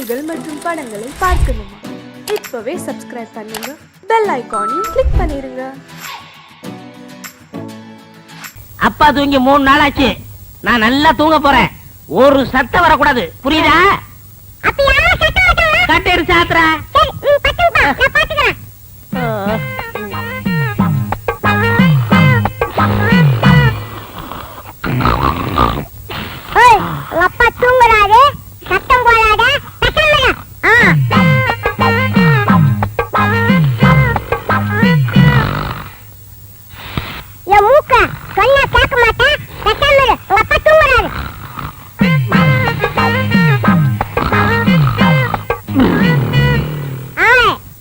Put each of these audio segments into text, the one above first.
நிகழ்ச்சிகள் மற்றும் படங்களை பார்க்கணுமா? இப்பவே சப்ஸ்கிரைப் பண்ணுங்க, பெல் ஐகானையும் கிளிக் பண்ணிருங்க. அப்பா தூங்கி 3 நாள் ஆச்சு. நான் நல்லா தூங்க போறேன். ஒரு சத்தம் வரக்கூடாது, புரியுதா? கட்டேரு சாத்திரா. அப்பா தூங்குறாரு, சத்தம் போடாத. என் மூக்க சொன்னா கேட்க மாட்டேன். உங்க அப்பா தூங்குறாரு.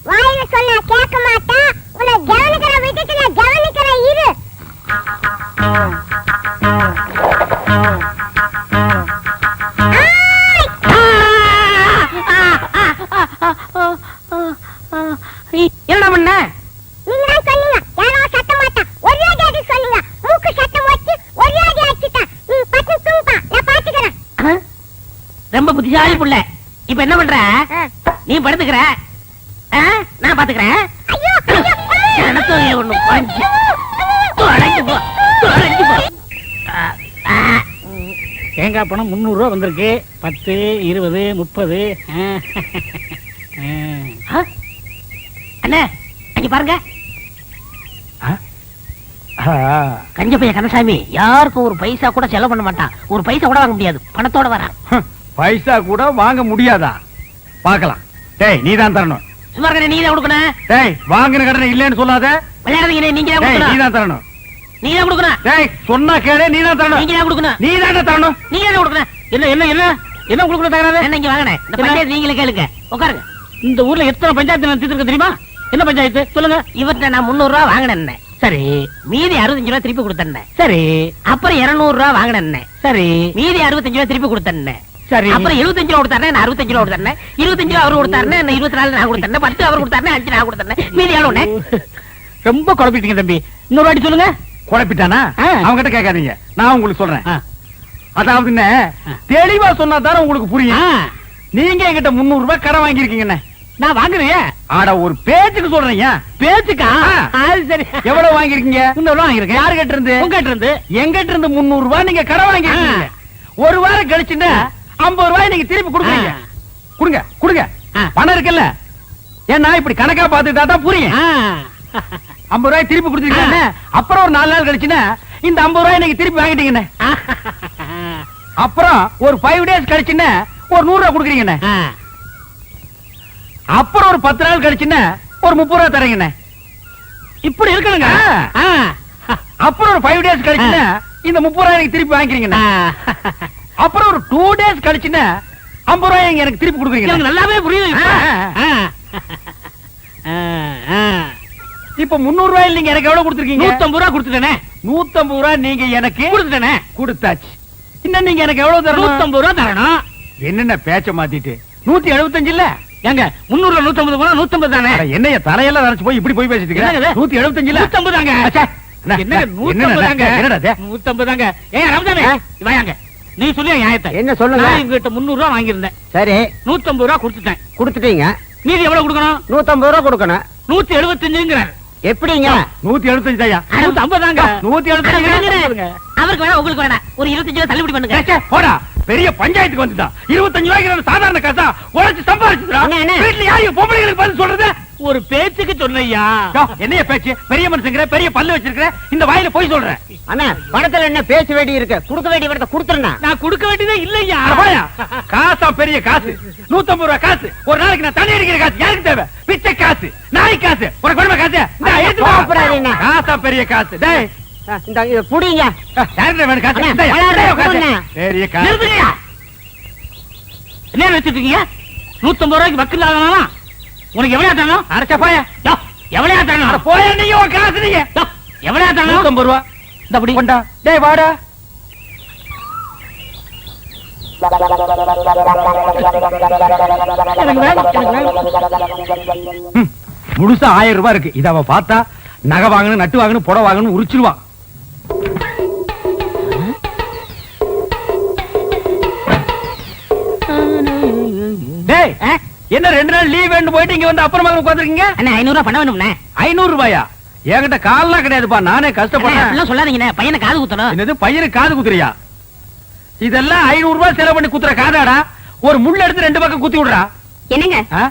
வாயில சொன்னா கேட்க மாட்டேன். உன்னை கவனிக்கிற விட்டுட்டு நான் கவனிக்கிறேன், இரு. என்ன பண்ண? நீங்க தான் சொன்னீங்க யாரோ சத்த மாட்டான், ஒரே அடி சொன்னீங்க. மூக்கு சத்தம் வச்சு ஒரே அடி அடிச்சிட்டான். நீ பட்டு தூங்குப்பா, நான் பாத்துக்கிறேன். ரொம்ப புத்திசாலி புள்ள. இப்ப என்ன பண்ற? நீ படுத்துக்கிற, நான் பாத்துக்கிறேன். ஐயோ எனக்கு ஒண்ணு பஞ்சு தொலைஞ்சு போ, தொலைஞ்சு போ. தேங்காய் பணம் 300 ரூபா வந்திருக்கு. 10, 20, 30. அண்ணே, அங்க பாருங்க. கஞ்ச பையன் கந்தசாமி யாருக்கும் ஒரு பைசா கூட செலவு பண்ண மாட்டான். ஒரு பைசா கூட வாங்க முடியாது, பணத்தோட வரான். பைசா கூட வாங்க முடியாதா? பாக்கலாம். டேய், நீதான் தரணும். சும்மா இருக்க, நீ தான் கொடுக்கணும். டேய், வாங்கின கடனை இல்லன்னு சொல்லாத. விளையாடுறீங்க, நீங்க தான் கொடுக்கணும். நீதான் தரணும். நீ தான் கொடுக்கணும். டேய், சொன்னா கேளு, நீதான் தரணும். நீங்க தான் கொடுக்கணும். நீதான் தரணும். நீங்க தான் கொடுக்கணும். என்ன என்ன என்ன என்ன கொடுக்கணும் தகராறு? என்ன இங்க வாங்கினேன். இந்த பஞ்சாயத்து நீங்களே கேளுங்க, உட்காருங்க. இந்த ஊர்ல எத்தனை பஞ்சாயத்து நடத்திட்டு தெரியுமா? என்ன பஞ்சாயத்து சொல்லுங்க. இவர்கிட்ட நான் 300 ரூபா வாங்கினேன். சரி. மீதி 65 ரூபா திருப்பி கொடுத்தேன். சரி. அப்புறம் 200 ரூபா வாங்கினேன். சரி. மீதி 65 ரூபா திருப்பி கொடுத்தேன். சரி. அப்புறம் 75 ரூபா கொடுத்தாரு, நான் 65 ரூபா கொடுத்தேன். 25 ரூபா அவரு கொடுத்தாரு, நான் 24 நான் கொடுத்தேன். 10 அவர் கொடுத்தாரு, 5 நான் கொடுத்தேன். மீதி எவ்வளவு? ரொம்ப குழப்பிட்டீங்க தம்பி. இன்னொரு வாட்டி சொல்லுங்க. குழப்பிட்டானா? அவங்கிட்ட கேட்காதீங்க, நான் உங்களுக்கு சொல்றேன். அதாவது என்ன, தெளிவா சொன்னா தானே உங்களுக்கு புரியும். நீங்க என்கிட்ட 300 ரூபாய் கடன் வாங்கிருக்கீங்க. நான் வாங்குறேன். ஆட ஒரு பேச்சுக்கு சொல்றீங்க. பேச்சுக்கா? சரி. எவ்வளவு வாங்கிருக்கீங்க? 300 ரூபாய் வாங்கிருக்கேன். யாரு கிட்ட இருந்து? உங்ககிட்ட இருந்து. எங்கிட்ட இருந்து 300 ரூபாய் நீங்க கடன் வாங்கிருக்கீங்க. ஒரு வாரம் கழிச்சுன்னா 50 ரூபாய் நீங்க திருப்பி கொடுக்குறீங்க. கொடுங்க கொடுங்க, பணம் இருக்குல்ல. ஏன்னா இப்படி கணக்கா பாத்துட்டா தான் புரியும். 50 ரூபாய் திருப்பி கொடுத்துருக்கீங்க. அப்புறம் ஒரு 4 நாள் கழிச்சுன்னா இந்த 50 ரூபாய் நீங்க திருப்பி வாங்கிட்டீங்கன்னு. அப்புறம் ஒரு 5 டேஸ் கழிச்சுன்னா ஒரு 100 ரூபாய் கொடுக்குறீங்கண்ணே. அப்புறம் ஒரு 10 நாள் கழிச்சுன்னா ஒரு 30 ரூபாய் தரீங்கண்ணே. இப்படி இருக்கணுங்க. அப்புறம் ஒரு 5 டேஸ் கழிச்சுன்னா இந்த 30 ரூபாய் எனக்கு திருப்பி வாங்கிக்கிறீங்கண்ணே. அப்புறம் ஒரு 2 டேஸ் கழிச்சுன்னா 50 ரூபாய் எனக்கு திருப்பி கொடுக்குறீங்க. எனக்கு நல்லாவே புரியுது. இப்ப 300 ரூபாய் நீங்க எனக்கு எவ்வளவு கொடுத்துருக்கீங்க? 150 ரூபாய் கொடுத்துட்டேனே. 150 ரூபாய் நீங்க எனக்கு கொடுத்துட்டேனே. கொடுத்தாச்சு. இன்னும் நீங்க எனக்கு எவ்வளவு தரணும்? 150 ரூபாய் தரணும். என்னென்ன பேச்ச மாத்திட்டு 175 இல்ல? ஏங்க 300 150 போனா 150 தானே. என்னைய தலையெல்லாம் நரைச்சு போய் இப்படி போய் பேசிட்டு இருக்க? 175 இல்ல? 150 தாங்க. என்னங்க 150 தாங்க. என்னடா 150 தாங்க. ஏங்க ரமதானே வாங்க. நீ சொல்லி நியாயத்தை. என்ன சொல்லுங்க? நான் இவங்கிட்ட 300 ரூபாய் வாங்கியிருந்தேன். சரி. 150 ரூபாய் கொடுத்துட்டேன். கொடுத்துட்டீங்க. மீதி எவ்வளவு கொடுக்கணும்? 150 ரூபாய் கொடுக்கணும். 175ங்கறாரு. எப்படிங்க? 175 தாயா? 150 தாங்க. 175. அவருக்கு வேணா உங்களுக்கு வேணா ஒரு 25 ரூபாய் தள்ளுபடி பண்ணுங்க. போடா, பெரிய பஞ்சாயத்துக்கு வந்துட்டா. 25 ரூபாய்க்கு சாதாரண காசா உழைச்சு சம்பாதிச்சுடா. வீட்டுல யாரையும் பொம்பளைங்களுக்கு பதில் சொல்றது? ஒரு பேச்சுக்கு சொன்னையா. என்னைய பேச்சு? பெரிய மனுஷங்கிற, பெரிய பல்லு வச்சிருக்கிற, இந்த வாயில போய் சொல்றேன். அண்ணா பணத்துல என்ன பேச வேண்டி இருக்கு? கொடுக்க வேண்டிய பணத்தை கொடுத்துறேன். நான் கொடுக்க வேண்டியதே இல்லையா. காசா பெரிய காசு, 150 ரூபாய் காசு. ஒரு நாளைக்கு நான் தண்ணி அடிக்கிற காசு யாருக்கு தேவை? பிச்சை காசு, நாய் காசு, உனக்கு வேணுமா காசு? காசா பெரிய காசு. டேய் இந்த புடிங்க. வேணும் காசு. பெரிய காசு. என்ன வச்சிருக்கீங்க? 150 ரூபாய்க்கு வக்கீல் ஆகணும்னா உனக்கு எவ்வளவு தரணும்? அரைச்சா போயா? எவ்வளவு தரணும்? போயா நீங்க ஒரு காசு நீங்க. எவ்வளவு தரணும்? 150 ரூபாய். இந்த அப்படி கொண்டா. டேய் வாடா. முழுசா 1000 ரூபாய் இருக்கு. இத அவ பார்த்தா நகை வாங்கணும், நட்டு வாங்கணும், புடவை வாங்கணும் உரிச்சிருவான். டேய் டேய் என்ன 2 நாள் லீவ் வேணும் போயிட்டு இங்க வந்து அப்புறமா உட்கார்ந்திருக்கீங்க? அண்ணா 500 ரூபாய் பணம் வேணும்ண்ணே. 500 ரூபாயா? என்கிட்ட கால்லாம் கிடையாதுப்பா, நானே கஷ்டப்படுறேன். அப்படிலாம் சொல்லாதீங்கண்ணே, பையனை காது குத்தணும். என்னது பையனுக்கு காது குத்துறியா? இதெல்லாம் 500 ரூபாய் செலவு பண்ணி குத்துற காதாடா? ஒரு முள்ள எடுத்து 2 பக்கம் குத்தி விடுறா. என்னங்க ஆ?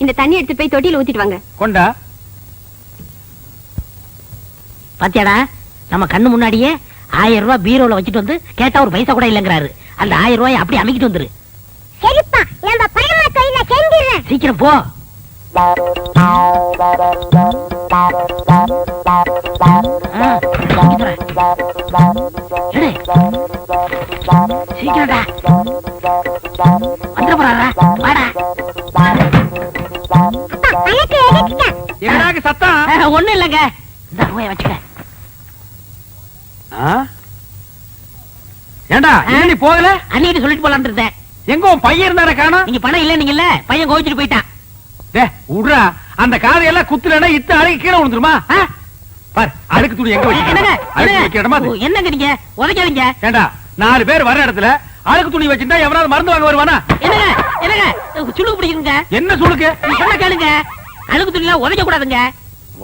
இந்த தண்ணி எடுத்து போய் தொட்டியில ஊத்திட்டு வாங்க. கொண்டா. பாத்தியாடா, நம்ம கண்ணு முன்னாடியே 1000 ரூபாய் பீரோல வச்சுட்டு வந்து கேட்டா ஒரு பைசா கூட இல்லங்கிறாரு. அந்த 1000 ரூபாய் அப்படி அமைக்கிட்டு வந்துரு. சரிப்பா, நம்ம பரம தொழில செஞ்சிடுறேன். சீக்கிரம் போ. சீக்கிரம்டா வந்துட போறாரா? வாடா. அப்பா, அழகு எடுத்துட்டேன். என்னடாக்கு சத்தம்? ஒண்ணும் இல்லங்க, இந்த ரூபாய் வச்சுக்க. ஆ? ஏண்டா இன்னும் நீ போகல? அன்னைக்கு சொல்லிட்டு போலான்னு இருந்தேன். எங்க உன் பையன் இருந்தானே காணோம்? நீங்க பணம் இல்ல நீங்கல்ல, பையன் கோவிச்சுட்டு போயிட்டான். டேய் உடுறா, அந்த காதையெல்லாம் குத்துலனா இத்த அழுக்கு கீழே விழுந்துருமா? பார், அழுக்கு துணி எங்க என்னங்க வைக்க? அழுக்கு வைக்க இடமா அது? என்னங்க நீங்க உதைக்காதீங்க. ஏண்டா 4 பேர் வர இடத்துல அழுக்கு துணி வச்சிருந்தா எவனாவது மருந்து வாங்க வருவானா? என்னங்க என்னங்க சுளுக்கு பிடிக்குங்க. என்ன சுளுக்கு? நீ சொன்ன கேளுங்க, அழுக்கு துணிலாம் உதைக்க கூடாதுங்க.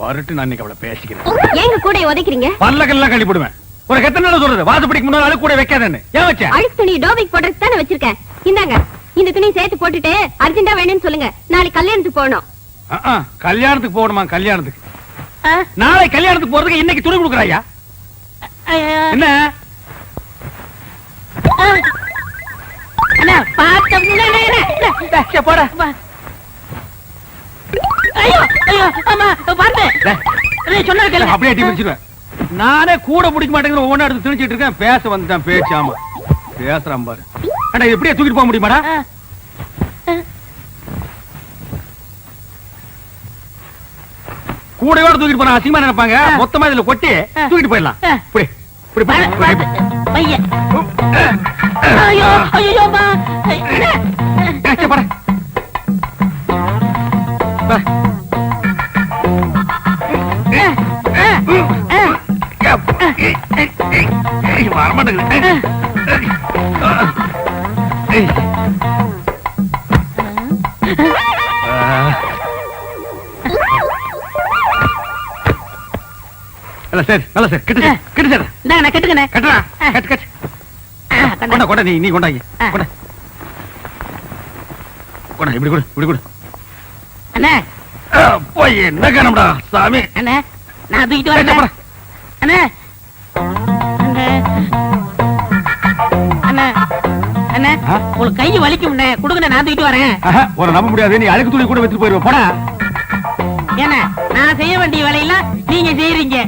வரட்டு, நான் இன்னைக்கு அவளை பேசிக்கிறேன். ஏங்க கூட உதைக்கிறீங்க? பல்லக்கெல்லாம் கழட்டி போடுவேன். ஒரு எத்தனை நாள் சொல்றது, வாசப்படிக்கு முன்னால அழுக்கு கூட வைக்காதேன்னு. ஏன் வச்ச? அழுக்கு துணி டோபிக் போடுறதுக்கு தானே வச்சிருக்கேன். இந்தாங்க, இந்த துணி சேர்த்து போட்டுட்டு அர்ஜென்ட்டா வேணும்னு சொல்லுங்க. நாளைக்கு கல்யாணத்துக்கு போகணும். கல்யாணத்துக்கு போகணுமா? கல்யாணத்துக்கு நாளை கல்யாணத்துக்கு போறதுக்கு இன்னைக்கு துணி கொடுக்குறாயா? என்ன அண்ணா பாத்த போட? ஐயோ ஐயோ அம்மா பாத்து சொன்ன கேளுங்க. அப்படியே அடி பிடிச்சிருவேன். நானே கூட பிடிக்க மாட்டேங்கிற ஒவ்வொன்றா எடுத்து திணிச்சிட்டு இருக்கேன். பேச வந்துட்டான் பேச்சு. ஆமா பேசுறான் பாரு. அண்ணா இது எப்படியே தூக்கிட்டு போக முடியுமாடா? கூடையோட தூக்கிட்டு போனா அசிங்கமா நினைப்பாங்க. மொத்தமா இதுல கொட்டி தூக்கிட்டு போயிடலாம். இப்படி இப்படி பையன் ஐயோ ஐயோ அம்மா போட. சரி நல்ல சார் கிட்ட கிட்ட சார் நான் கட்டுக்கண்ணே. கட்டுறா கட்டு கட்டு. கொண்டா கொண்டா நீ கொண்டாங்க கொண்டா கொண்டா. இப்படி கொடு இப்படி கொடு. அண்ணே போய் என்ன காணம்டா சாமி. அண்ணே நான் தூக்கிட்டு வரேன். அண்ணே அண்ணே அண்ணே அண்ணே உங்களுக்கு கை வலிக்கும்ண்ணே, கொடுங்க நான் தூக்கிட்டு வரேன். ஒரு நம்ப முடியாது, நீ அழுக்கு துணி கூட வச்சுட்டு போயிருவ. போடா. ஏன்னா நான் செய்ய வேண்டிய வேலையெல்லாம் நீங்க செய்யறீங்க.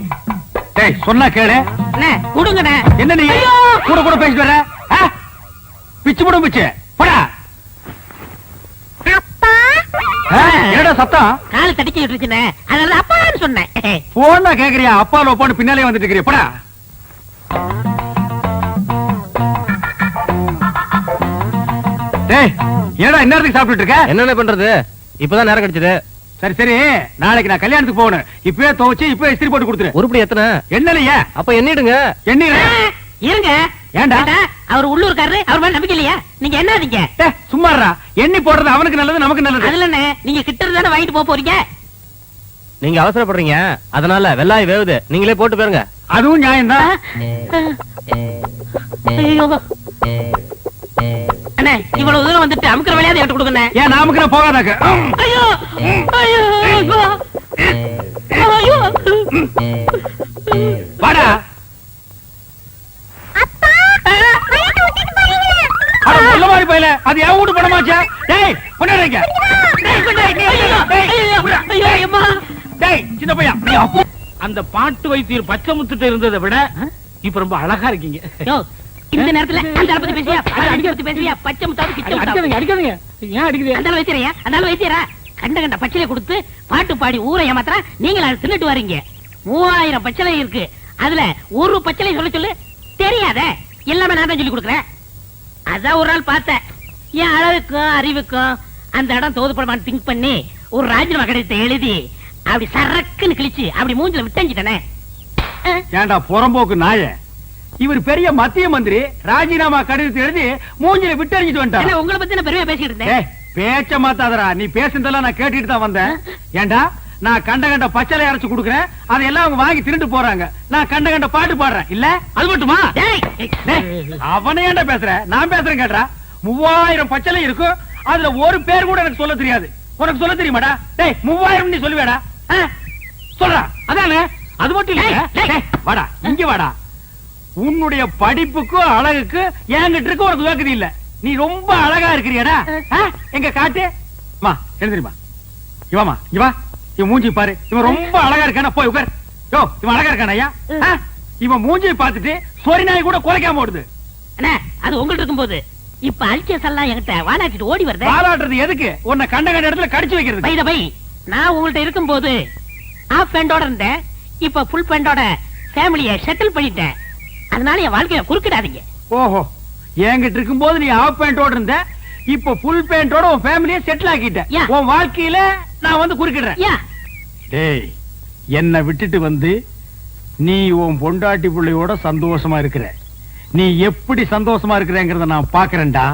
டேய் சொன்னா கேளு. அண்ணே கொடுங்கண்ணே. என்ன நீ கூட கூட பேசிட்டு வர? பிச்சு போடும் பிச்சு. போடா. அப்பா, என்னடா சத்தம்? கால் தடிக்கிட்டு இருக்குண்ணே, அதனால அப்பான்னு சொன்னேன். போனா கேக்குறியா? அப்பா லோப்பான்னு பின்னாலே வந்துட்டு இருக்கிறியா? போடா. டேய் என்னடா இந்நேரத்துக்கு சாப்பிட்டுட்டு இருக்க? என்னென்ன பண்றது, இப்பதான் நேரம் கிடைச்சது. சரி சரி, நாளைக்கு நான் கல்யாணத்துக்கு போகணும். இப்பவே துவைச்சு இப்பவே இஸ்திரி போட்டு கொடுத்துரு. உருப்படி எத்தனை? என்னலையா? அப்ப எண்ணிடுங்க. என்ன இருங்க. ஏண்டா? அவர் உள்ளூர்காரரு, அவர் மேல நம்பிக்கை இல்லையா? நீங்க என்னதீங்க? சும்மாறா, எண்ணி போடுறது அவனுக்கு நல்லது நமக்கு நல்லது. அதுல என்ன, நீங்க கிட்ட இருந்தானே வாங்கிட்டு போக போறீங்க. நீங்க அவசரப்படுறீங்க, அதனால வெள்ளாய் வேவுது, நீங்களே போட்டு போயிருங்க. அதுவும் நியாயம்தான். ஐயோ அண்ணே, இவ்வளவு தூரம் வந்துட்டு அமுக்கிற வேலையாவது எடுத்து கொடுங்க. ஏன் நாமுக்கு நான் போகாதாக்க? ஐயோ ஐயோ ஐயோ வாடா. அப்பா, பணத்தை விட்டுட்டு போறீங்களா? அட சொல்ல மாதிரி போயில, அது என் வீட்டு பணமாச்சா? டேய் கொண்டாடுங்க. டேய் சின்ன பையன், அந்த பாட்டு வைத்தியர் பச்சை முத்துட்டு இருந்ததை விட இப்ப ரொம்ப அழகா இருக்கீங்க. இந்த நேரத்துல அந்த பத்தி பேசியா, பத்தி பேசியா, பச்சை முத்தாவது கிச்ச அடிக்காதீங்க அடிக்காதீங்க. ஏன் அடிக்குது? அந்த வைத்தியரையா, அந்த வைத்தியரா கண்ட கண்ட பச்சளை கொடுத்து பாட்டு பாடி ஊரை ஏமாத்திரா. நீங்க அதை தின்னுட்டு வரீங்க. 3000 பச்சளை இருக்கு, அதுல ஒரு பச்சளை சொல்ல சொல்லு தெரியாத. எல்லாமே நான் தான் சொல்லி கொடுக்குறேன். அதான் ஒரு நாள் பார்த்தேன், என் அழகுக்கும் அறிவுக்கும் அந்த இடம் தோதுப்படமான்னு திங்க் பண்ணி ஒரு ராஜினாமா கடிதத்தை எழுதி அப்படி சரக்குன்னு கிழிச்சு அப்படி மூஞ்சில விட்டஞ்சிட்டனே. ஏண்டா புறம்போக்கு நாய, இவர் பெரிய மத்திய மந்திரி, ராஜினாமா கடிதத்தை எழுதி மூஞ்சில விட்டு எறிஞ்சிட்டு வந்துட்டார். என்ன உங்களை பத்தி நான் பெருமையா பேசிட்டு இருந்தேன். ஏய், பேச்ச மாத்தாதடா, நீ பேசுனதெல்லாம் நான் கேட்டுட்டு தான் வந்தேன். ஏண்டா நான் கண்ட பச்சளை அரைச்சு கொடுக்குறேன், அதெல்லாம் அவங்க வாங்கி திருட்டு போறாங்க. நான் கண்ட பாட்டு பாடுறேன், இல்ல அது மட்டுமா? டேய், அவனே ஏன்டா பேசுற, நான் பேசுறேன் கேட்டா. 3000 பச்சளை இருக்கும், அதுல ஒரு பேர் கூட எனக்கு சொல்ல தெரியாது. உனக்கு சொல்ல தெரியுமாடா? டேய் 3000 நீ சொல்லுவேடா? சொல்றா. அதானே, அது மட்டும் இல்ல. டேய், வாடா இங்க வாடா. உன்னுடைய படிப்புக்கு அழகுக்கு என்கிட்ட இருக்க உனக்கு வேக்குது இல்ல. நீ ரொம்ப அழகா இருக்கிறியடா. எங்க காட்டு மா, எழுந்திரிமா. இவாமா, இவா, இவன் மூஞ்சி பாரு. இவன் ரொம்ப அழகா இருக்கானா, போய் உட்கார். யோ, இவன் அழகா இருக்கானா ஐயா? இவன் மூஞ்சியை பார்த்துட்டு சொரி நாய் கூட குறைக்காம ஓடுது. அண்ணா, அது உங்கள்ட்ட இருக்கும்போது இப்ப அல்சஸ் எல்லாம் என்கிட்ட வாலாட்டிட்டு ஓடி வருது. வாலாட்டுறது எதுக்கு? உன்னை கண்ட இடத்துல கடிச்சு வைக்கிறது. பை த பை, நான் உங்கள்ட்ட இருக்கும்போது ஆஃப் பேண்டோட இருந்தேன். இப்ப ஃபுல் பேண்டோட ஃபேமிலியை செட்டில் பண்ணிட்டேன். அதனால என் வாழ்க்கைய குறுக்கிடாதீங்க. ஓஹோ, என்கிட்ட இருக்கும்போது நீ ஆஃப் பேண்டோட இருந்த, இப்ப ஃபுல் பேண்டோட உன் ஃபேமிலியை செட்டில் ஆக்கிட்ட. உன் வாழ்க்கையில நான் வந்து குறுக்கிடுறேன். டேய், என்ன விட்டுட்டு வந்து நீ உன் பொண்டாட்டி பிள்ளையோட சந்தோஷமா இருக்கிற. நீ எப்படி சந்தோஷமா இருக்கிறேங்கிறத நான் பாக்குறேன்டா.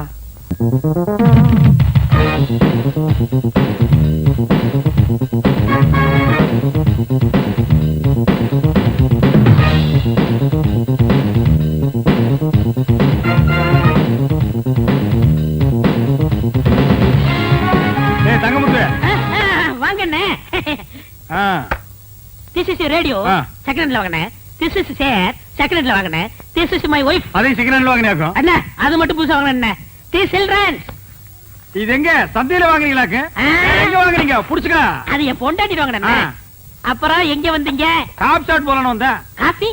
This is your radio. செகண்ட்ல வாங்குனேன். This is chair. செகண்ட்ல வாங்குனேன். This is my wife. அதே செகண்ட்ல வாங்குனேன். அண்ணா, அது மட்டும் புதுசா வாங்குனேன். This children. இது எங்க சந்தையில வாங்குறீங்களாக்கு? எங்க வாங்குறீங்க? புடிச்சுக்க. அது என் பொண்டாட்டி வாங்குனேன். அப்புறம் எங்க வந்தீங்க? காபி ஷாட் போலன்னு வந்தேன். Coffee?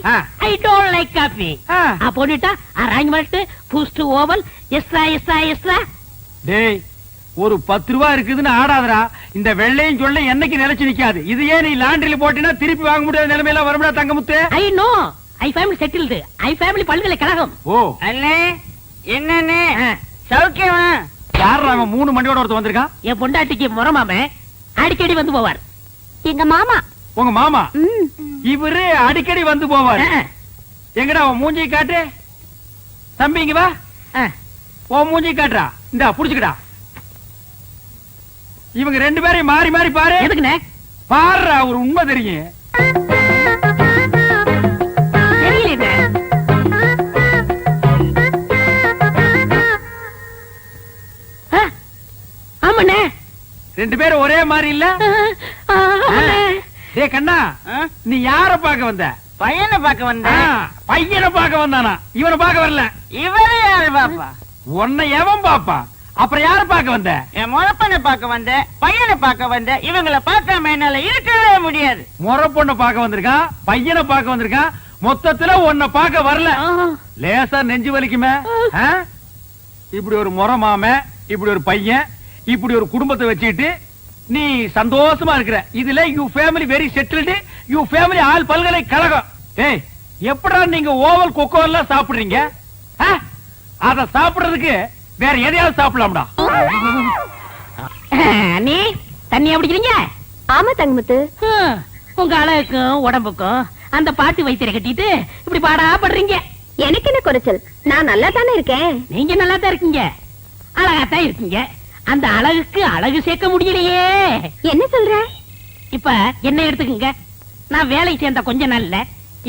I don't like coffee. போனிட்டா arrangement boost oval extra extra extra. டேய், ஒரு 10 ரூபாய் இருக்குதுன்னு ஆடாதடா. இந்த வெள்ளையும் சொல்ல என்னைக்கு நிலைச்சு நிக்காது. இது ஏன் நீ லாண்டரியில போட்டினா திருப்பி வாங்க முடியாத நிலைமையில வரும்டா Thangamuthu. I know, I family settled. I family பல்கலைக்கழகம். ஓ அண்ணே, என்னண்ணே சௌக்கியமா? யார் அவன் 3 மண்டியோட ஒருத்தர் வந்திருக்கான்? என் பொண்டாட்டிக்கு முறமாம அடிக்கடி வந்து போவார். எங்க மாமா. உங்க மாமா? இவரு அடிக்கடி வந்து போவார். எங்கடா உன் மூஞ்சி காட்டு. தம்பி இங்க வா. உன் மூஞ்சி காட்டுறா. இந்தா புடிச்சுக்கடா. இவங்க 2 பேரையும் மாறி மாறி பாரு. எதுக்குண்ணே? பாருடா, ஒரு உண்மை தெரியும். தெரியல. ஆமாண்ணே, 2 பேரும் ஒரே மாதிரி இல்ல? டேய் கண்ணா, நீ யார பாக்க வந்த? பையனை பார்க்க வந்த. பையனை பாக்க வந்தானா? இவனை பாக்க வரல. இவரு யாரு பாப்பா? உன்னை எவன் பாப்பா? அப்புறம் யார பாக்க வந்த? என் முறப்பனை பார்க்க வந்த, பையனை பார்க்க வந்த. இவங்களை பார்க்காம என்னால இருக்கவே முடியாது. முறை பொண்ணை பாக்க வந்திருக்கான், பையனை பாக்க வந்திருக்கான். மொத்தத்துல உன்னை பாக்க வரல. லேசா நெஞ்சு வலிக்குமே. இப்படி ஒரு முறை மாம, இப்படி ஒரு பையன், இப்படி ஒரு குடும்பத்தை வச்சுக்கிட்டு நீ சந்தோஷமா இருக்கிற. இதுல you family very settled. You family all பல்கலைக்கழகம். ஏய், எப்படா நீங்க ஓவல் கொக்கோ எல்லாம் சாப்பிடுறீங்க? அத சாப்பிடுறதுக்கு வேற எதையாவது சாப்பிடலாம்டா. நீ தண்ணியா பிடிக்கிறீங்க? ஆமா தங்கமுத்து. உங்க அழகுக்கும் உடம்புக்கும் அந்த பாட்டு வைத்தியரை கட்டிட்டு இப்படி பாடா படுறீங்க. எனக்கு என்ன குறைச்சல்? நான் நல்லா தானே இருக்கேன். நீங்க நல்லா தான் இருக்கீங்க, அழகாத்தான் இருக்கீங்க. அந்த அழகுக்கு அழகு சேர்க்க முடியலையே. என்ன சொல்ற? இப்ப என்ன எடுத்துக்கங்க. நான் வேலை சேர்ந்த கொஞ்ச நாள்ல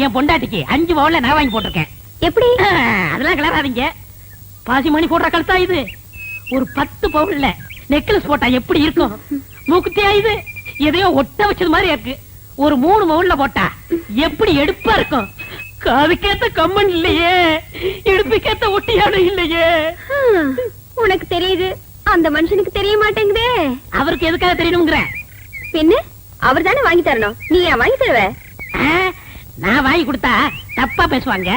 என் பொண்டாட்டிக்கு 5 பவுன்ல நான் வாங்கி போட்டிருக்கேன். எப்படி? அதெல்லாம் கிளறாதீங்க. பாசி மணி போடுற கழுத்தா இது. ஒரு 10 பவுன்ல நெக்லஸ் போட்டா எப்படி இருக்கும்? மூக்குத்தியா இது? எதையோ ஒட்ட வச்சது மாதிரி இருக்கு. ஒரு 3 பவுன்ல போட்டா எப்படி எடுப்பா இருக்கும்? காதுக்கேத்த கம்மன் இல்லையே, இடுப்புக்கேத்த ஒட்டியானம் இல்லையே. உனக்கு தெரியுது, அந்த மனுஷனுக்கு தெரிய மாட்டேங்குதே. அவருக்கு எதுக்காக தெரியணுங்கிற? பின்ன அவர் தானே வாங்கி தரணும். நீ ஏன் வாங்கி தருவ? நான் வாங்கி கொடுத்தா தப்பா பேசுவாங்க.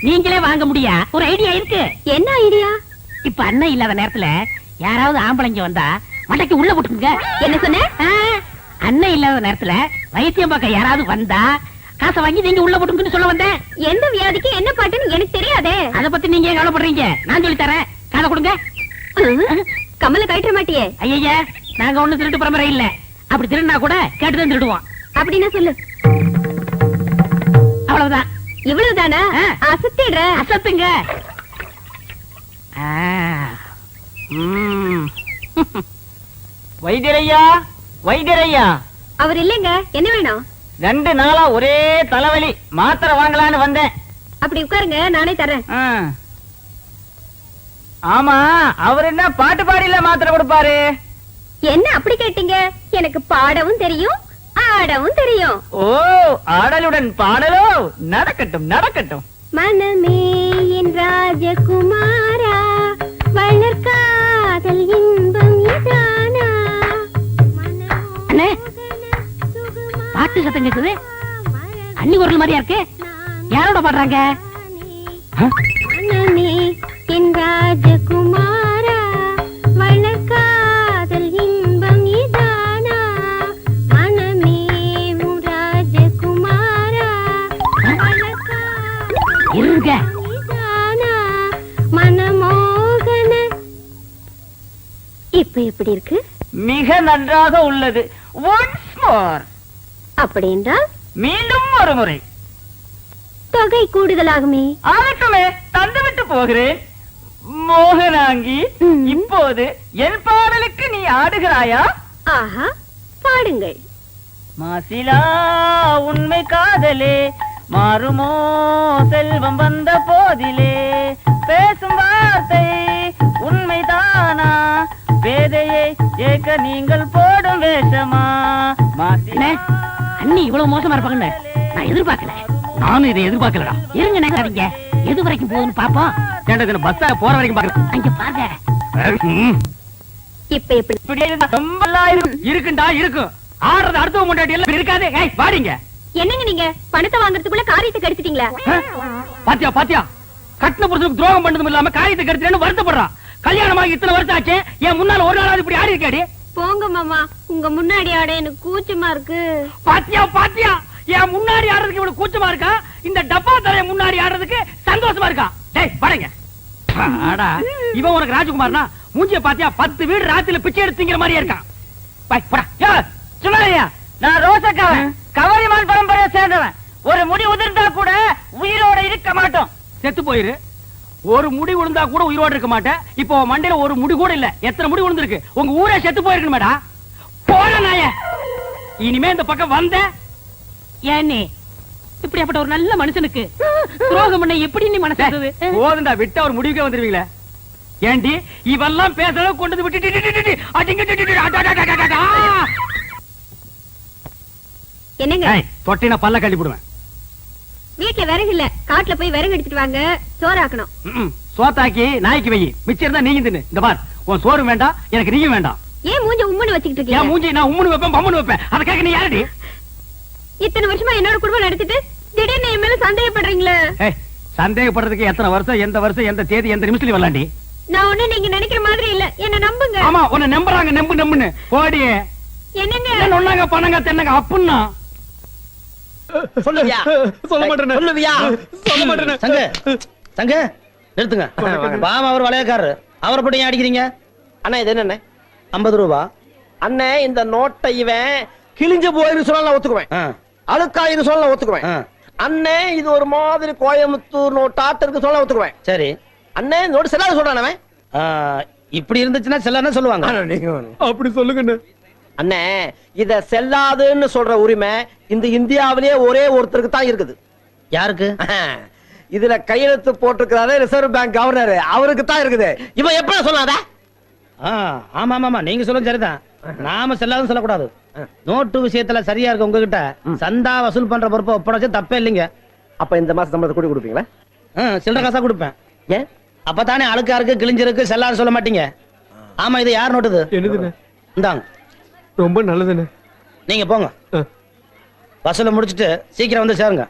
நீங்களே வாங்க முடியா? ஒரு ஐடியா இருக்கு. என்ன ஐடியா? இப்ப அண்ணன் இல்லாத நேரத்துல யாராவது ஆம்பளைங்க வந்தா மட்டைக்கு உள்ள போட்டுங்க. என்ன சொன்ன? அண்ணன் இல்லாத நேரத்துல வைத்தியம் பார்க்க யாராவது வந்தா காசை வாங்கி நீங்க உள்ள போட்டுங்கன்னு சொல்ல வந்தேன். எந்த வியாதிக்கு என்ன பாட்டுன்னு எனக்கு தெரியாதே. அத பத்தி நீங்க ஏன் கவலைப்படுறீங்க? நான் சொல்லி தரேன், காதை கொடுங்க. கமல கழட்ட மாட்டியே? ஐயா, நாங்க ஒண்ணு திருட்டு பரம்பரை இல்ல. அப்படி திருடினா கூட கேட்டுதான் திருடுவோம். அப்படின்னா சொல்லு. அவ்வளவுதான். இவ்வளவுதானா? அசத்திடுற. அசத்துங்க. ம். வைத்தியரையா, வைத்தியரையா, அவர் இல்லைங்க. என்ன வேணும்? 2 நாளா ஒரே தலைவலி, மாத்திரை வாங்கலான்னு வந்தேன். அப்படி உட்காருங்க, நானே தரேன். ஆமா, அவர் என்ன பாட்டு பாடியில மாத்திரை கொடுப்பாரு? என்ன அப்படி கேட்டீங்க? எனக்கு பாடவும் தெரியும், ஆடவும் தெரியும். ஓ, ஆடலுடன் பாடலோ? நடக்கட்டும் நடக்கட்டும். மனமே என் ராஜகுமாரா, வளர்காதல் இன்பம் இதானா? அண்ணே, பாட்டு சத்தம் கேக்குது. அண்ணி குரல் மாதிரியா இருக்கு. யாரோட பாடுறாங்க? மனமே என் ராஜகுமாரா, வளர்காதல் இன்பம் இதானா? மனமே உன் ராஜகுமாரா, இருங்க. மனமோகன. இப்ப எப்படி இருக்கு? மிக நன்றாக உள்ளது. Once more. அப்படி என்றால் மீண்டும் ஒரு முறை. தொகை கூடுதலாகுமே. ஆகட்டுமே, தந்துவிட்டு போகிறேன். மோகனாங்கி, இப்போது என் பாடலுக்கு நீ ஆடுகிறாயா? ஆஹா, பாடுங்கள். மாசிலா உண்மை காதலே, மாறுமோ செல்வம் வந்த போதிலே, பேசும் வார்த்தை உண்மைதானா, பேதையை ஏக்க நீங்கள் போடும் வேஷமா? அண்ணே, அண்ணி இவ்வளவு மோசமா இருப்பாங்கன்னு நான் எதிர்பார்க்கல. நானும் இதை எதிர்பார்க்கலடா. இருங்க நினைக்காதீங்க. எது வரைக்கும் போகுதுன்னு பாப்போம். ஏன்டா பஸ்ஸா போற வரைக்கும் பாக்குறேன். அங்க பாருங்க. இப்ப எப்படி? இப்படி இருந்தா ரொம்ப நல்லா இருக்கும். இருக்குண்டா இருக்கும். ஆடுறது அடுத்தவங்க முன்னாடி எல்லாம் இருக்காது. ஏய் வாடிங்க. என்னங்க நீங்க பணத்தை வாங்குறதுக்குள்ள காரியத்தை கெடுத்துட்டீங்களா? பாத்தியா பாத்தியா, கட்டின புருஷனுக்கு துரோகம் பண்ணதும் இல்லாம காரியத்தை கெடுத்துறேன்னு வருத்தப்படுறான். கல்யாணமாகி இத்தனை வருஷம் ஆச்சு, என் முன்னால ஒரு நாளாவது இப்படி ஆடி இருக்காடி. போங்க மாமா, உங்க முன்னாடி ஆட எனக்கு கூச்சமா இருக்கு. பாத்தியா பாத்தியா, என் முன்னாடி ஆடுறதுக்கு இவ்வளவு கூச்சமா இருக்கா, இந்த டப்பா தலைய முன்னாடி ஆடுறதுக்கு சந்தோஷமா இருக்கா. டேய் பாருங்க. ஆடா, இவன் உனக்கு ராஜகுமார்னா மூஞ்சிய பாத்தியா 10 வீடு ராத்திரில பிச்சை எடுத்துங்கிற மாதிரியே இருக்கான். பாய் போடா. யோ சுமாரியா, நான் ரோசக்காவன், கவரிமான் பரம்பரையை சேர்ந்தவன். ஒரு முடி உதிர்ந்தா கூட உயிரோட இருக்க மாட்டோம். செத்து போயிரு. ஒரு முடி விழுந்தா கூட உயிரோட இருக்க மாட்டேன். இப்போ மண்டையில ஒரு முடி கூட இல்ல. எத்தனை முடி விழுந்திருக்கு? உங்க ஊரே செத்து போயிருக்கு மேடா. போற நாய, இனிமே இந்த பக்கம் வந்த ஏன்னே இப்படிப்பட்ட ஒரு நல்ல மனுஷனுக்கு துரோகம் பண்ண எப்படி நீ மனசு வந்தது? போதுண்டா, விட்டா ஒரு முடிவுக்கே வந்துருவீங்களே. ஏண்டி இவெல்லாம் பேசுறத கொண்டு விட்டு என்னங்க? தொட்டின பல்ல கட்டி போடுவேன். வீட்டுல விறகு இல்ல, காட்டுல போய் விறகு எடுத்துட்டு வாங்க, சோறாக்கணும். சோத்தாக்கி நாய்க்கு வை, மிச்சம் இருந்தா நீங்க தின்னு. இந்த பார், உன் சோறு வேண்டாம், எனக்கு நீயும் வேண்டாம். ஏன் மூஞ்ச உம்முன்னு வச்சுக்கிட்டு என் இருக்கீங்க? மூஞ்சி நான் உம்முன்னு வைப்பேன், பம்முன்னு வைப்பேன். அதை கேட்க நீ யாரடி? இத்தனை வருஷமா என்னோட குடும்பம் நடத்திட்டு திடீர்னு என் மேல சந்தேகப்படுறீங்களே. சந்தேகப்படுறதுக்கு எத்தனை வருஷம், எந்த வருஷம், எந்த தேதி, எந்த நிமிஷத்துல வரலாண்டி? நான் ஒண்ணு நீங்க நினைக்கிற மாதிரி இல்ல, என்ன நம்புங்க. ஆமா, உன்னை நம்புறாங்க, நம்பு நம்புன்னு போடி. என்னங்க ஒன்னாங்க பணங்க தென்னங்க அப்புன்னா சொல்லுவியா? சொல்ல மாட்டேன். சொல்லுவியா? சொல்ல மாட்டேன். சங்க சங்க நிறுத்துங்க. பாமா அவர் வளையக்காரரு, அவரை போட்டு ஏன் அடிக்கிறீங்க? அண்ணா இது என்ன? 50 ரூபா. அண்ணே, இந்த நோட்டை இவன் கிழிஞ்சு போயிரு சொன்னா ஒத்துக்குவேன், அழுக்காயிரு சொன்னா ஒத்துக்குவேன். அண்ணே, இது ஒரு மாதிரி கோயம்புத்தூர் நோட்டாட்டு இருக்கு சொன்னா ஒத்துக்குவேன். சரி அண்ணே, இந்த நோட்டு செல்லாத சொல்றானே. இப்படி இருந்துச்சுன்னா செல்லான்னு சொல்லுவாங்க. அப்படி சொல்லுங்க அண்ணே. இத செல்லாதுன்னு சொல்ற உரிமை இந்த இந்தியாவிலேயே ஒரே ஒருத்தருக்கு தான் இருக்குது. யாருக்கு? இதுல கையெழுத்து போட்டிருக்கிறாரு ரிசர்வ் பேங்க் கவர்னர், அவருக்கு தான் இருக்குது. இவன் எப்படி சொல்லாத? ஆமா ஆமா, நீங்க சொல்லுங்க சரிதான். நாம செல்லாதுன்னு சொல்லக்கூடாது. நோட்டு விஷயத்துல சரியா இருக்கு உங்ககிட்ட. சந்தா வசூல் பண்ற பொறுப்பை ஒப்படைச்சு தப்பே இல்லைங்க. அப்ப இந்த மாசம் சம்பளத்தை கூட்டி கொடுப்பீங்களா? சில்லற காசா கொடுப்பேன். ஏன்? அப்பதானே அழுக்காருக்கு கிழிஞ்சிருக்கு செல்லாது சொல்ல மாட்டீங்க. ஆமா, இது யார் நோட்டுது? என்னதுன்னு? இந்தாங்க. ரொம்ப நல்லதுன்னு. நீங்க போங்க, வசூல முடிச்சிட்டு சீக்கிரம் வந்து சேருங்க.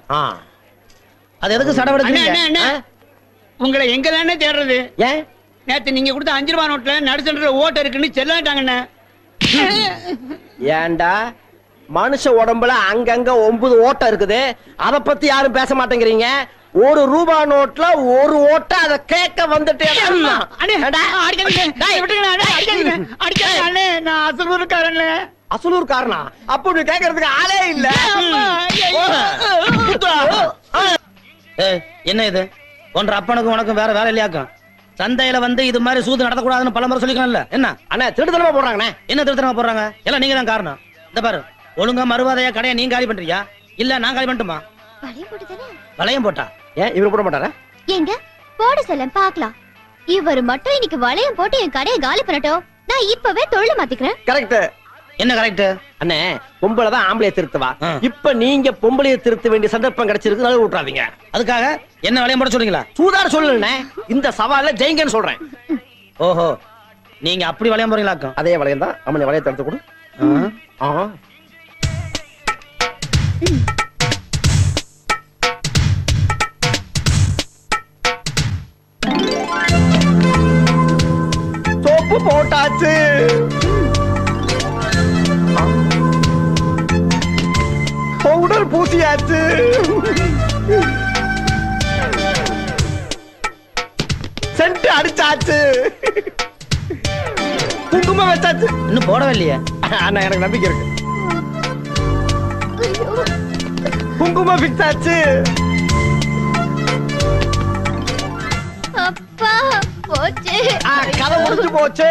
அது எதுக்கு சடவெடுக்கிறீங்க? உங்களை எங்க தானே தேடுறது? ஏன்? நேத்து நீங்க கொடுத்த 5 ரூபாய் நோட்ல நடுச்சன்ற ஓட்ட இருக்குன்னு செல்லாட்டாங்கண்ணே. ஏண்டா, மனுஷ உடம்புல அங்கங்க 9 ஓட்டை இருக்குது, அத பத்தி யாரும் பேச மாட்டேங்கிறீங்க. 1 ரூபா நோட்ல 1 ஓட்டை, அதை கேட்க வந்துட்டு அசலூர் காரணா? அப்ப நீ கேட்கறதுக்கு ஆளே இல்ல. ஏய், என்ன இது ஒன்ற அப்பனுக்கும் உனக்கும் வேற வேலை இல்லையாக்கும்? சந்தையில வந்து இது மாதிரி சூது நடத்தக்கூடாதுன்னு பலமுறை சொல்லிக்கணும்ல? என்ன அண்ணா திருடுதனமா போடுறாங்கண்ணே. என்ன திருத்தனமா போடுறாங்க? எல்லாம் நீங்க தான் காரணம். இந்த பாரு, ஒழுங்கா மறுவாதையா கடையை நீங்க காலி பண்றியா இல்ல நான் காலி பண்ணட்டுமா? வளையம் போட்டுதானே? வளையம் போட்டா ஏன் இவரு போட மாட்டாரா? எங்க போட சொல்ல பாக்கலாம். இவர் மட்டும் இன்னைக்கு வளையம் போட்டு என் கடையை காலி பண்ணட்டும். நான் இப்பவே தொழில் மாத்திக்கிறேன். கரெக்ட். என்ன கரெக்ட்? அண்ணே பொம்பளை தான் ஆம்பளைய திருத்துவா. ஆ. இப்ப நீங்க பொம்பளைய திருத்த வேண்டிய சந்தர்ப்பம் கிடைச்சிருக்கு, நழுவ விட்டுறாதீங்க. அதுக்காக என்ன வளையம் போட சொல்றீங்களா? சூதாட சொல்லலண்ணே, இந்த சவால்ல ஜெயிங்கன்னு சொல்றேன். ஓஹோ, நீங்க அப்படி வளையம் போறீங்களாக்கும்? அதே வளையம் தான். அம்மனை வளையத்தை எடுத்து கொடு. ஆ. சோப்பு போட்டாச்சு. பவுடர் பூசியாச்சு. சென்ட் அடிச்சாச்சு. குங்குமம் வச்சாச்சு. இன்னும் போடவே இல்லையே. அண்ணா எனக்கு நம்பிக்கை இருக்கு. குங்குமம் ஃபிக்ஸ் ஆச்சு. அப்பா போச்சு. கதை முடிஞ்சு போச்சு.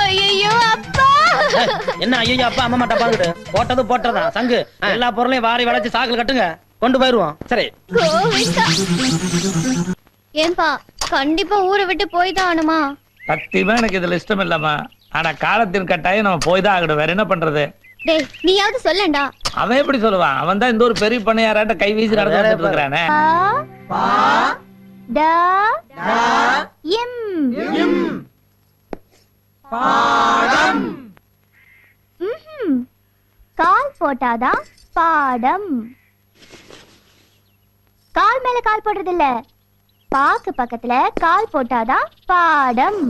ஐயோ அப்பா. என்ன ஐயோ அப்பா அம்மா டப்பாங்கிட்டு போட்டது போட்டதான் சங்கு. எல்லா பொருளையும் வாரி வளைச்சு சாக்குல கட்டுங்க, கொண்டு போயிருவோம். சரி. கோவிந்தா. ஏன்பா கண்டிப்பா ஊரை விட்டு போய் தான் ஆனுமா? சத்தியமா எனக்கு இதுல இஷ்டம் இல்லம்மா. ஆனா காலத்தின் கட்டாயம் நம்ம போய் தான் ஆகணும். வேற என்ன பண்றது? டேய் நீயாவது சொல்லண்டா. அவன் எப்படி சொல்லுவான்? அவன் தான் இந்த ஒரு பெரிய பண்ணையாராட்ட கை வீசி நடந்து வந்துட்டு இருக்கானே. கால் போட்டாதான் பாடம். கால் மேல கால் போடுறது இல்ல, பாக்கு பக்கத்துல கால் போட்டாதான் பாடம்.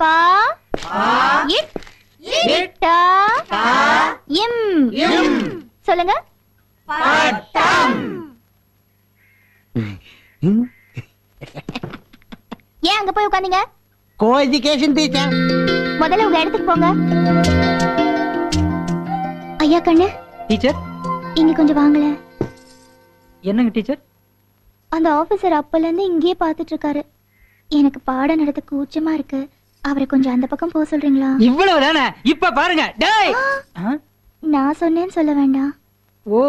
பா இட் இட்டா இம். சொல்லுங்க. ஏன் அங்க போய் உட்கார்ந்தீங்க? Co education teacher. முதல்ல உங்க இடத்துக்கு போங்க. ஐயா கண்ணு டீச்சர் இங்க கொஞ்சம் வாங்கல. என்னங்க டீச்சர்? அந்த ஆபீசர் அப்பல இருந்து இங்கேயே பாத்துட்டு இருக்காரு. எனக்கு பாடம் நடத்த கூச்சமா இருக்கு. அவரை கொஞ்சம் அந்த பக்கம் போக சொல்றீங்களா? இவ்வளவு தானே? இப்ப பாருங்க. டேய் நான் சொன்னேன்னு சொல்ல வேண்டாம். ஓ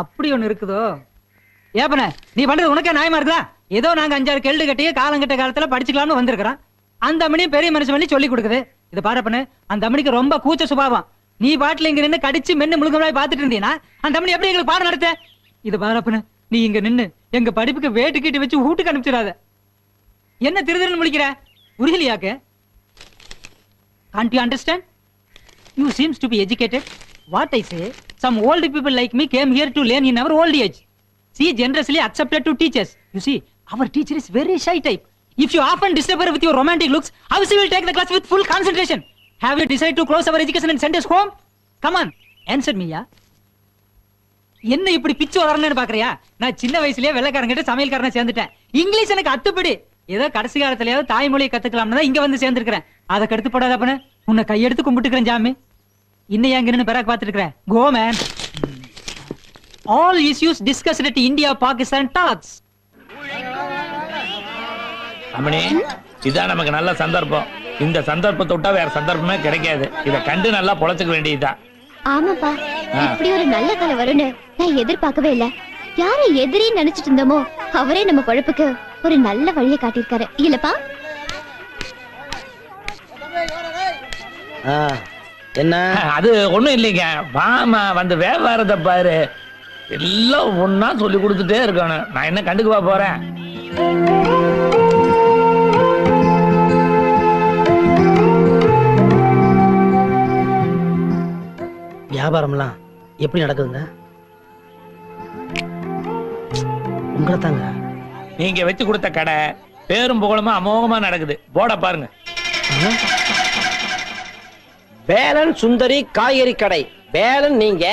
அப்படி ஒண்ணு இருக்குதோ? ஏப்பன நீ பண்றது உனக்கே நியாயமா இருக்குதா? ஏதோ நாங்க 5-6 கேள்வி கட்டி காலங்கட்ட காலத்துல படிச்சுக்கலாம்னு வந்திருக்கிறோம். அந்த அம்மனியும் பெரிய மனுஷன் பண்ணி சொல்லி கொடுக்குது. இதை பாருப்பண்ணு, அந்த அம்மனிக்கு ரொம்ப கூச்ச சுபாவம். நீ பாட்டுல இங்க நின்னு கடிச்சு மென்னு முழுக்க பாத்துட்டு இருந்தீங்கன்னா அந்த அம்மனி எப்படி எங்களுக்கு பாடம் நடத்த? இது பாருப்பண்ணு, நீ இங்க நின்னு எங்க படிப்புக்கு வேட்டு கீட்டு வச்சு வீட்டுக்கு அனுப்பிச்சிடாத. என்ன திருதிருன்னு முழிக்கிற? புரியலையாக்கு? Can't you understand? You seems to be educated. What I say, some old people like me came here to learn in our old age. She generously accepted to teach us. You see, our teacher is very shy type. If you often disturb her with your romantic looks, how she will take the class with full concentration? Have you decided to close our education and send us home? Come on, answer me, yeah? என்ன இப்படி பிச்சு வளரணும்னு பாக்குறியா? நான் சின்ன வயசுலயே வெள்ளைக்காரங்கிட்ட சமையல்காரனை சேர்ந்துட்டேன். English எனக்கு அத்துப்படி. ஏதோ கடைசி காலத்திலயாவது தாய்மொழியை கத்துக்கலாம்னு தான் இங்க வந்து சேர்ந்திருக்கிறேன். அதை கடுத்து போடாத பண்ண உன்னை கையெடுத்து கும்பிட்டுக்கிறேன் ஜாமி. இன்னும் எங்க நின்னு பிறகு பார்த்துட்டு இருக்கிறேன். Go man. All issues discussed at India Pakistan talks. அம்மணி, இதான் நமக்கு நல்ல சந்தர்ப்பம். இந்த சந்தர்ப்பத்தை விட்டா வேற சந்தர்ப்பமே கிடைக்காது. இத கண்டு நல்லா பொழைச்சுக்க வேண்டியதுதான். ஆமாப்பா, இப்படி ஒரு நல்ல காலம் வரும்னு நான் எதிர்பார்க்கவே இல்ல. யாரை எதிரி நினைச்சிட்டு இருந்தோமோ அவரே நம்ம பொழப்புக்கு ஒரு நல்ல வழியை காட்டியிருக்காரு இல்லப்பா? என்ன அது ஒண்ணும் இல்லைங்க. வாமா வந்து வியாபாரத்தை பாரு. எல்லாம் ஒன்னா சொல்லி கொடுத்துட்டே இருக்கணும். நான் என்ன கண்டுக்குவா போறேன்? வியாபாரம்லாம் எப்படி நடக்குதுங்க? உங்களை தாங்க. நீங்க வச்சு கொடுத்த கடை பேரும் புகழுமா அமோகமா நடக்குது. போட பாருங்க. வேலன் சுந்தரி காய்கறி கடை. வேலன் நீங்க,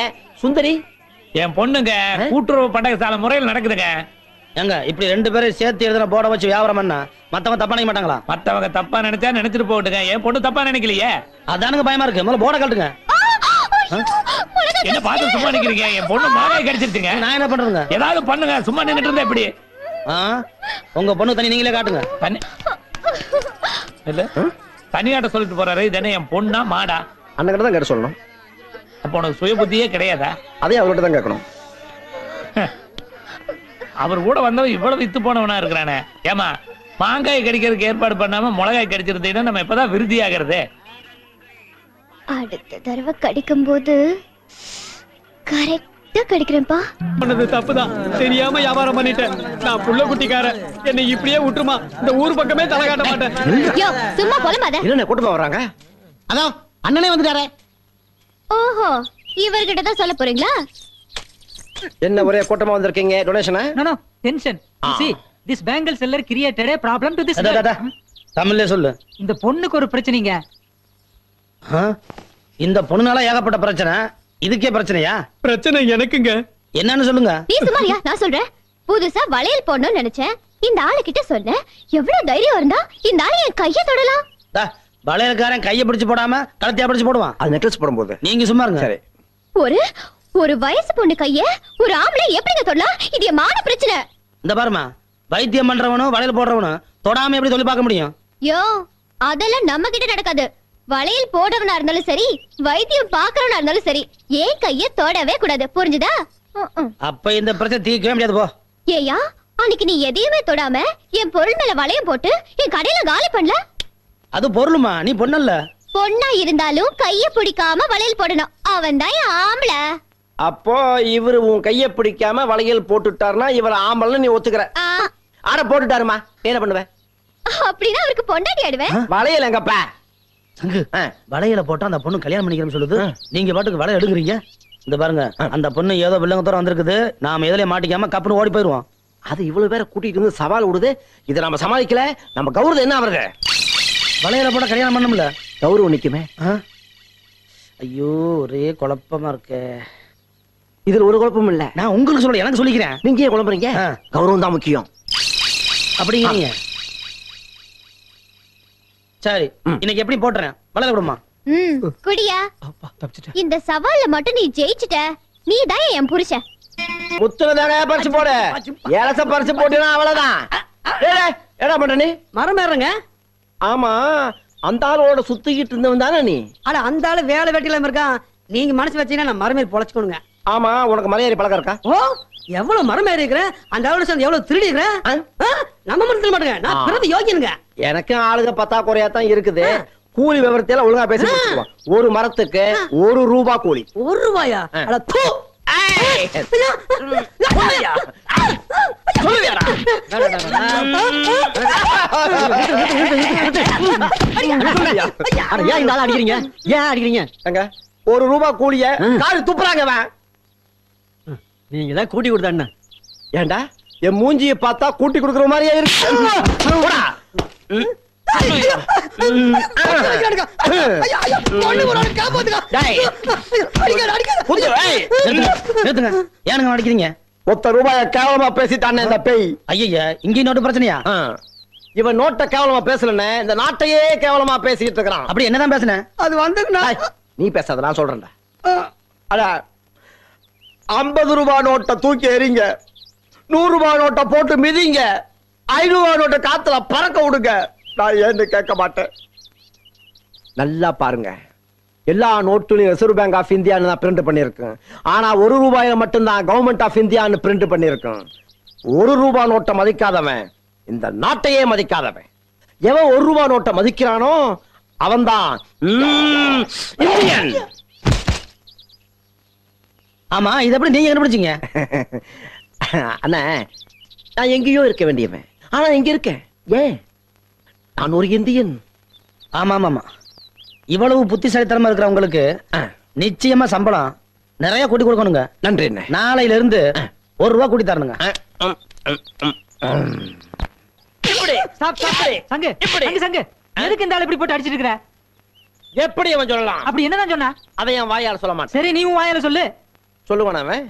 சுந்தரி என் பொண்ணுங்க. கூட்டுறவு பண்டக சாலை முறையில் நடக்குதுங்க. ஏங்க இப்படி 2 பேரும் சேர்த்து எழுதுன போர்டை வச்சு வியாபாரம் பண்ணா மத்தவங்க தப்பா நினைக்க மாட்டாங்களா? மத்தவங்க தப்பா நினைச்சா நினைச்சிட்டு போட்டுங்க. என் பொண்ணு தப்பா நினைக்கலையே. அதானுங்க பயமா இருக்கு. முதல்ல போர்டை கட்டுங்க. என்ன பார்த்து சும்மா நிக்கிறீங்க? என் பொண்ணு மாங்காய் கடிச்சிருச்சுங்க. நான் என்ன பண்றேங்க? ஏதாவது பண்ணுங்க. சும்மா நின்னுட்டு இருந்தா எப்படி? உங்க பொண்ணு தண்ணி நீங்களே காட்டுங்க. தண்ணி இல்ல தனியாட்ட சொல்லிட்டு போறாரு. இது என்ன என் பொண்ணா மாடா? அண்ணன் கிட்ட தான் கேட்டு சொல்லணும். அப்ப உனக்கு சுய புத்தியே கிடையாதா? அதே அவர்கிட்ட தான் கேட்கணும். அவர் கூட வந்தவன் இவ்வளவு வித்து போனவனா இருக்கிறானே. ஏமா மாங்காய் கடிக்கிறதுக்கு ஏற்பாடு பண்ணாம மிளகாய் கடிச்சிருந்தீங்கன்னா நம்ம இப்பதான் விருதி ஆகிறது. அடுத்த தடவை கடிக்கும் போது கரெக்டா கடிக்கிறேன்ப்பா. பண்ணது தப்புதான், தெரியாம வியாபாரம் பண்ணிட்டேன். நான் புள்ள குட்டிக்காரன், என்னை இப்படியே விட்டுருமா? இந்த ஊர் பக்கமே தலை காட்ட மாட்டேன். யோ, சும்மா புலம்பாத. என்ன கூட்டமா வர்றாங்க? அதான் அண்ணனே வந்துட்டாரே. ஓஹோ, இவர்கிட்ட தான் சொல்ல போறீங்களா? என்ன ஒரே கூட்டமா வந்திருக்கீங்க? டொனேஷனா? No, no, tension. You see, this bangle seller created a problem to this girl. தமிழ்ல சொல்லு. இந்த பொண்ணுக்கு ஒரு பிரச்சனைங்க. இந்த பொண்ணுனால ஏகப்பட்ட பிரச்சனை. இதுக்கே பிரச்சனையா? பிரச்சனை எனக்குங்க. என்னன்னு சொல்லுங்க. நீ சுமாரியா, நான் சொல்றேன். புதுசா வளையல் போடணும்னு நினைச்சேன். இந்த ஆளு கிட்ட சொன்னேன். எவ்வளவு தைரியம் இருந்தா இந்த ஆளு என் கைய தொடலாம். வளையல்காரன் கைய பிடிச்சு போடாம கழுத்தையா பிடிச்சு போடுவான். அது நெக்லஸ் போடும்போது. நீங்க சும்மா இருங்க. சரி. ஒரு வயசு பொண்ணு கைய ஒரு ஆம்பளை எப்படிங்க தொடலாம்? இது என் மான பிரச்சனை. இந்த பாருமா, வைத்தியம் பண்றவனும் வளையல் போடுறவனும் தொடாம எப்படி சொல்லி பார்க்க முடியும்? யோ, அதெல்லாம் நம்ம கிட்ட நடக்காது. வளையல் போடுறவனா இருந்தாலும் சரி, வைத்தியம் பாக்குறவனா இருந்தாலும் சரி, ஏன் கைய தொடவே கூடாது. புரிஞ்சுதா? அப்ப இந்த பிரச்சனை தீர்க்கவே முடியாது. போ. ஏயா, அன்னைக்கு நீ எதையுமே தொடாம என் பொருள் மேல வளையம் போட்டு என் கடையில காலி பண்ணல. அது பொருளுமா, நீ பொண்ணல்ல. பொண்ணா இருந்தாலும் கைய பிடிக்காம வளையல் போடணும். அவன் தான் என் ஆம்பளை. அப்போ இவரு உன் கைய பிடிக்காம வளையல் போட்டுட்டாருன்னா இவர் ஆம்பளன்னு நீ ஒத்துக்கிற? ஆட போட்டுட்டாருமா, என்ன பண்ணுவ? அப்படின்னா அவருக்கு பொண்டாட்டி ஆடுவேன். வளையல் எங்கப்பா? சங்கு, வளையல போட்டா அந்த பொண்ணு கல்யாணம் பண்ணிக்கிறேன்னு சொல்லுது. நீங்க பாட்டுக்கு வளையல் எடுக்குறீங்க. இந்த பாருங்க, அந்த பொண்ணு ஏதோ வில்லங்கத்தோட வந்திருக்குது. நாம எதுலயே மாட்டிக்காம கப்புன்னு ஓடி போயிருவோம். அது இவ்வளவு பேரை கூட்டிட்டு வந்து சவால் விடுது. இதை நம்ம சமாளிக்கல, நம்ம கௌரவம் என்ன ஆவறது? வளையல போட கல்யாணம் பண்ணும்ல, கௌரவம் நிக்குமே. ஐயோ, ஒரே குழப்பமா இருக்கு. இதுல ஒரு குழப்பமும் இல்ல. நான் உங்களுக்கு சொல்ல, எனக்கு சொல்லிக்கிறேன். நீங்க ஏன் குழம்புறீங்க? கௌரவம் தான் முக்கியம். அப்படிங்கிறீங்க. சரி, இன்னைக்கு எப்படி போட்டுறேன்? வளையல விடுமா? குடியா. இந்த சவால்ல மட்டும் நீ ஜெயிச்சுட்ட, நீ தான் என் புருஷன். முத்துனதாங்க பறிச்சு போடு. ஏலச பறிச்சு போட்டீங்கன்னா அவ்வளவுதான். என்ன பண்ற நீ? மரம் ஏறுங்க. ஆமா, அந்த ஆளோட சுத்திக்கிட்டு இருந்தவன் தானே நீ? அட, அந்த ஆளு வேலை வெட்டில இருக்கான். நீங்க மனசு வச்சீங்கன்னா நான் மரம் ஏறி பொழைச்சுக்கணுங்க. ஆமா, உனக்கு மலையேறி பழக்கம் இருக்கா? ஓ, எவ்வளவு மரம் ஏறி இருக்கிறேன். அந்த ஆளோட சேர்ந்து எவ்வளவு திருடி இருக்கிறேன். நம்ம மனசுல மாட்டுங்க, நான் பிறந்து யோகியனுங்க. எனக்கும் ஆளுங்க பத்தாக்குறையா தான் இருக்குது. கூலி விவரத்தையெல்லாம் ஒழுங்கா பேசி முடிச்சுக்குவோம். ஒரு மரத்துக்கு 1 ரூபா கூலி. 1 ரூபாயா? அட தூ. அடிக்கிறீங்க? ஏன் அடிக்கிறீங்க? 1 ரூபா கூலிய காடு துப்புறாங்க. நீங்க தான் கூட்டி கொடுத்தாண்ணா. ஏண்டா என் மூஞ்சியை பார்த்தா கூட்டி கொடுக்குற மாதிரியே இருக்கு. ஏனுங்க அடிக்கிறீங்க? 1 ரூபாய கேவலமா பேசிட்டானே இந்த பேய். ஐயா, இங்க நோட்டு பிரச்சனையா? இவன் நோட்டை கேவலமா பேசலன்னு இந்த நாட்டையே கேவலமா பேசிட்டு இருக்கிறான். அப்படி என்னதான் பேசுன? அது வந்து நீ பேசாத, நான் சொல்றேன்டா. அட, 50 ரூபாய் நோட்டை தூக்கி எறிங்க, 100 ரூபாய் நோட்டை போட்டு மிதிங்க, 500 ரூபாய் நோட்டை காத்துல பறக்க விடுங்க. நான் ஏன்னு கேட்க மாட்டேன். நல்லா பாருங்க, எல்லா நோட்டுலையும் ரிசர்வ் பேங்க் ஆஃப் இந்தியான்னு தான் பிரிண்ட் பண்ணிருக்கேன். ஆனா 1 ரூபாயில மட்டும்தான் கவர்மெண்ட் ஆஃப் இந்தியான்னு பிரிண்ட் பண்ணிருக்கேன். 1 ரூபாய் நோட்டை மதிக்காதவன் இந்த நாட்டையே மதிக்காதவன். எவன் 1 ரூபாய் நோட்டை மதிக்கிறானோ அவன்தான் இந்தியன். ஆமா, இது எப்படி நீங்க கண்டுபிடிச்சீங்க? அண்ணா, நான் எங்கேயோ இருக்க வேண்டியவன், ஆனா எங்க இருக்கேன். ஏன்? நான் ஒரு இந்தியன். ஆமா ஆமா, இவ்வளவு புத்திசாலித்தனமா இருக்கிற உங்களுக்கு நிச்சயமா சம்பளம் நிறைய கூட்டி கொடுக்கணுங்க. நன்றி. நாளையில இருந்து 1 ரூபா கூட்டி தரணுங்க. எதுக்கு இந்த ஆள் இப்படி போட்டு அடிச்சிட்டு இருக்கிற? எப்படி அவன் சொல்லலாம்? அப்படி என்னதான் சொன்னா? அதை என் வாயால சொல்ல மாட்டேன். சரி, நீ உன் வாயால சொல்லு. சொல்லுவான் அவன்,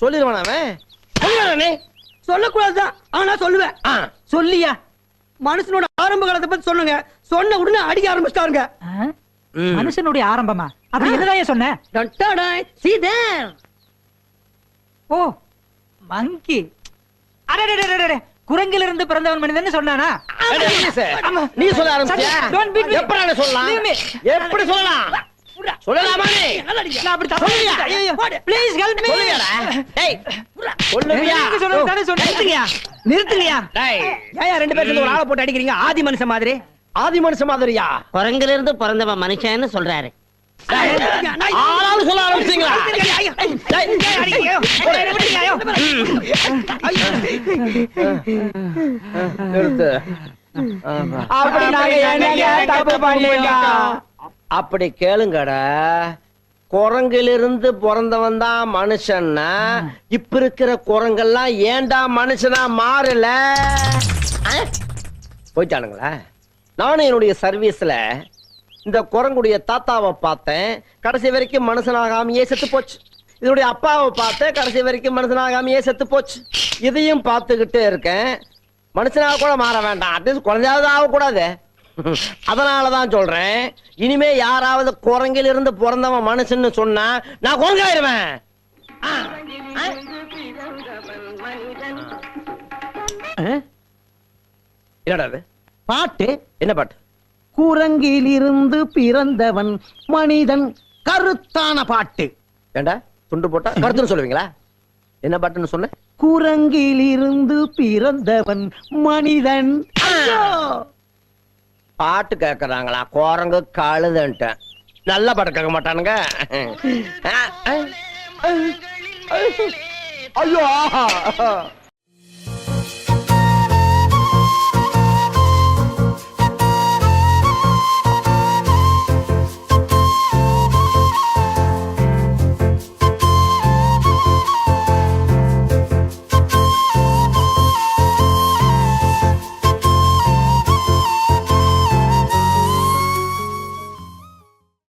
சொல்லிடுவான் அவன். சொல்லக்கூடாதுதான், ஆனா சொல்லுவேன். சொல்லியா? மனுஷனோட ஆரம்ப காலத்தை பத்தி சொல்லுங்க. சொன்ன உடனே அடிக்க ஆரம்பிச்சிட்டாருங்க. மனுஷனுடைய ஆரம்பமா அப்படி என்னதான் சொன்ன? ஓ மங்கி. அடடடடடட, குரங்கிலிருந்து பிறந்தவன் மனிதன் சொன்னானா? நீ சொல்ல ஆரம்பிச்சியா? Don't beat me. எப்படி நான் சொல்லலாம்? Leave me. எப்படி சொல்லலாம்? சொல்லலாமா நீ? நான் அப்படி தப்பு பண்ணிட்டேன். ஐயோ, please help me. சொல்லுவியாடா? டேய், சொல்லுவியா? நீங்க சொன்னது தானே சொன்னீங்க. நிறுத்துங்கயா. டேய், ஏன் ரெண்டு பேரும் சேர்ந்து ஒரு ஆளை போட்டு அடிக்கிறீங்க ஆதி மனுஷன் மாதிரி? ஆதி மனுஷ மாதிரியா? குரங்குல இருந்து பிறந்தவன் மனுஷன்னு சொல்றாரு. ஆளாளு சொல்ல ஆரம்பிச்சீங்களா? நிறுத்து. அப்படி நாங்க என்னங்க தப்பு பண்ணிட்டோம்? அப்படி கேளுங்கடா. குரங்கிலிருந்து பிறந்தவன் தான் மனுஷன்னா இப்ப இருக்கிற குரங்கெல்லாம் ஏன்டா மனுஷனா மாறல? போயிட்டானுங்களா? நானும் என்னுடைய சர்வீஸ்ல இந்த குரங்குடைய தாத்தாவை பார்த்தேன், கடைசி வரைக்கும் மனுஷனாகாமையே செத்து போச்சு. இதனுடைய அப்பாவை பார்த்தேன், கடைசி வரைக்கும் மனுஷனாகாமையே செத்து போச்சு. இதையும் பார்த்துக்கிட்டே இருக்கேன். மனுஷனாக கூட மாற வேண்டாம், அட்லீஸ்ட் குழந்தையாவது ஆகக்கூடாது. அதனாலதான் சொல்றேன், இனிமே யாராவது குரங்கில் இருந்து பிறந்தவன் மனுஷன்னு சொன்னா நான் குரங்காயிருவேன். என்னடா அது? பாட்டு என்ன பாட்டு? குரங்கிலிருந்து பிறந்தவன் மனிதன், கருத்தான பாட்டு. ஏண்டா துண்டு போட்டா கருத்துன்னு சொல்லுவீங்களா? என்ன பாட்டுன்னு சொன்ன? குரங்கிலிருந்து பிறந்தவன் மனிதன். பாட்டு கேக்குறாங்களா? குரங்கு கழுதுன்ட்டு நல்ல பாட்டு கேட்க மாட்டானுங்க. ஐயோ